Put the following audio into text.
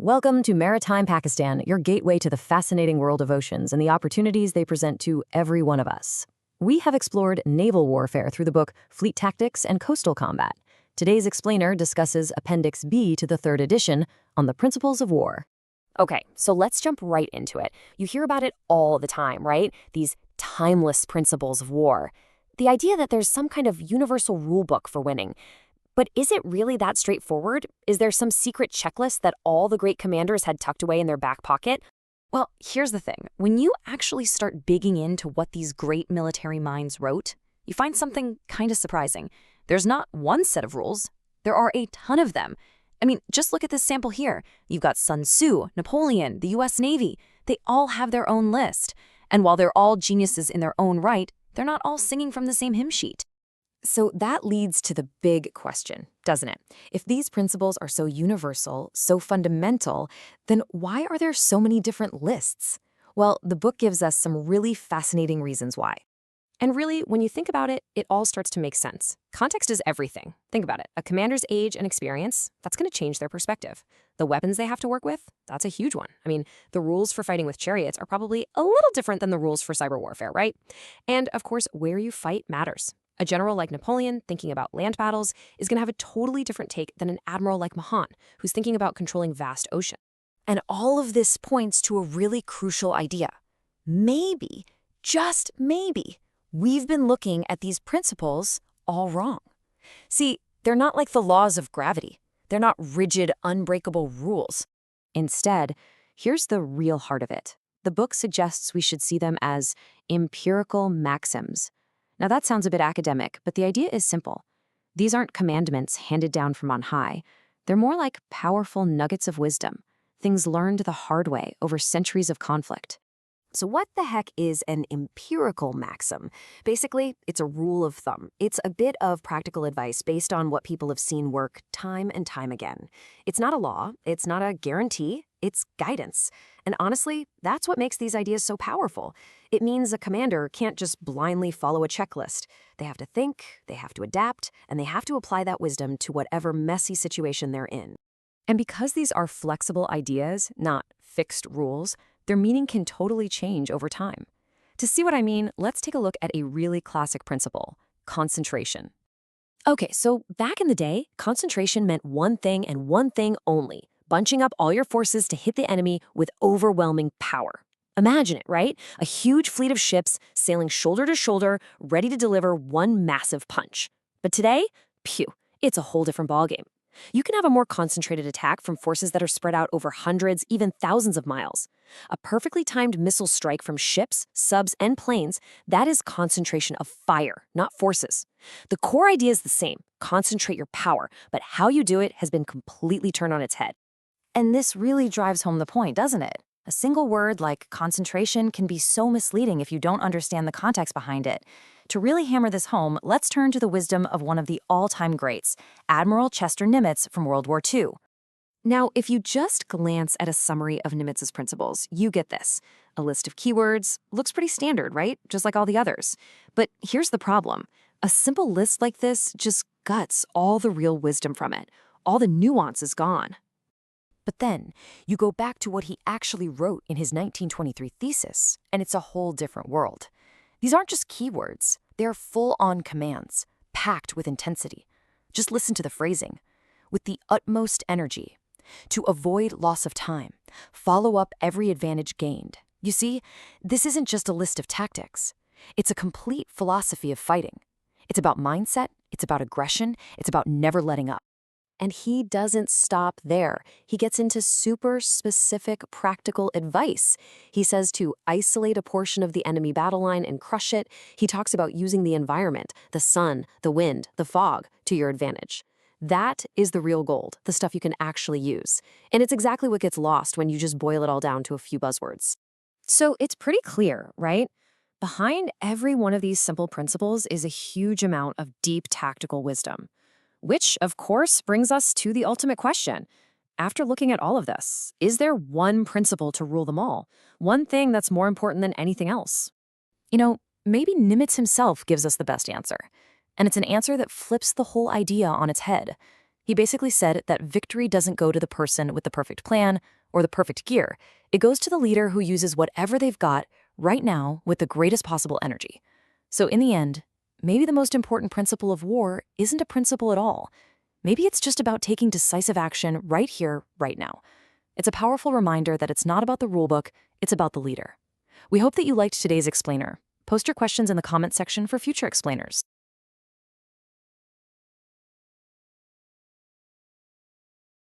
Welcome to Maritime, Pakistan, your gateway to the fascinating world of oceans and the opportunities they present to every one of us. We have explored naval warfare through the book Fleet Tactics and Coastal Combat. Today's explainer discusses Appendix B to the third edition on the principles of war. Okay, so let's jump right into it. You hear about it all the time, right? These timeless principles of war. The idea that there's some kind of universal rulebook for winning. But is it really that straightforward? Is there some secret checklist that all the great commanders had tucked away in their back pocket? Well, here's the thing. When you actually start digging into what these great military minds wrote, you find something kind of surprising. There's not one set of rules. There are a ton of them. I mean, just look at this sample here. You've got Sun Tzu, Napoleon, the US Navy. They all have their own list. And while they're all geniuses in their own right, they're not all singing from the same hymn sheet. So that leads to the big question, doesn't it? If these principles are so universal, so fundamental, then why are there so many different lists? Well, the book gives us some really fascinating reasons why. And really, when you think about it, it all starts to make sense. Context is everything. Think about it. A commander's age and experience, that's going to change their perspective. The weapons they have to work with, that's a huge one. I mean, the rules for fighting with chariots are probably a little different than the rules for cyber warfare, right? And of course, where you fight matters. A general like Napoleon, thinking about land battles, is going to have a totally different take than an admiral like Mahan, who's thinking about controlling vast oceans. And all of this points to a really crucial idea. Maybe, just maybe, we've been looking at these principles all wrong. See, they're not like the laws of gravity. They're not rigid, unbreakable rules. Instead, here's the real heart of it. The book suggests we should see them as empirical maxims. Now that sounds a bit academic, but the idea is simple. These aren't commandments handed down from on high. They're more like powerful nuggets of wisdom, things learned the hard way over centuries of conflict. So what the heck is an empirical maxim? Basically, it's a rule of thumb. It's a bit of practical advice based on what people have seen work time and time again. It's not a law, it's not a guarantee, it's guidance. And honestly, that's what makes these ideas so powerful. It means a commander can't just blindly follow a checklist. They have to think, they have to adapt, and they have to apply that wisdom to whatever messy situation they're in. And because these are flexible ideas, not fixed rules, their meaning can totally change over time. To see what I mean, let's take a look at a really classic principle, concentration. Okay, so back in the day, concentration meant one thing and one thing only, bunching up all your forces to hit the enemy with overwhelming power. Imagine it, right? A huge fleet of ships sailing shoulder to shoulder, ready to deliver one massive punch. But today, phew, it's a whole different ballgame. You can have a more concentrated attack from forces that are spread out over hundreds, even thousands of miles. A perfectly timed missile strike from ships, subs, and planes, that is concentration of fire, not forces. The core idea is the same, concentrate your power, but how you do it has been completely turned on its head. And this really drives home the point, doesn't it? A single word like concentration can be so misleading if you don't understand the context behind it. To really hammer this home, let's turn to the wisdom of one of the all-time greats, Admiral Nimitz from World War II. Now, if you just glance at a summary of Nimitz's principles, you get this. A list of keywords looks pretty standard, right? Just like all the others. But here's the problem. A simple list like this just guts all the real wisdom from it. All the nuance is gone. But then, you go back to what he actually wrote in his 1923 thesis, and it's a whole different world. These aren't just keywords, they're full-on commands, packed with intensity. Just listen to the phrasing. With the utmost energy, to avoid loss of time, follow up every advantage gained. You see, this isn't just a list of tactics. It's a complete philosophy of fighting. It's about mindset, it's about aggression, it's about never letting up. And he doesn't stop there. He gets into super specific practical advice. He says to isolate a portion of the enemy battle line and crush it. He talks about using the environment, the sun, the wind, the fog, to your advantage. That is the real gold, the stuff you can actually use. And it's exactly what gets lost when you just boil it all down to a few buzzwords. So it's pretty clear, right? Behind every one of these simple principles is a huge amount of deep tactical wisdom. Which, of course, brings us to the ultimate question. After looking at all of this, is there one principle to rule them all? One thing that's more important than anything else? You know, maybe Nimitz himself gives us the best answer. And it's an answer that flips the whole idea on its head. He basically said that victory doesn't go to the person with the perfect plan or the perfect gear. It goes to the leader who uses whatever they've got right now with the greatest possible energy. So in the end, maybe the most important principle of war isn't a principle at all. Maybe it's just about taking decisive action right here, right now. It's a powerful reminder that it's not about the rulebook, it's about the leader. We hope that you liked today's explainer. Post your questions in the comments section for future explainers.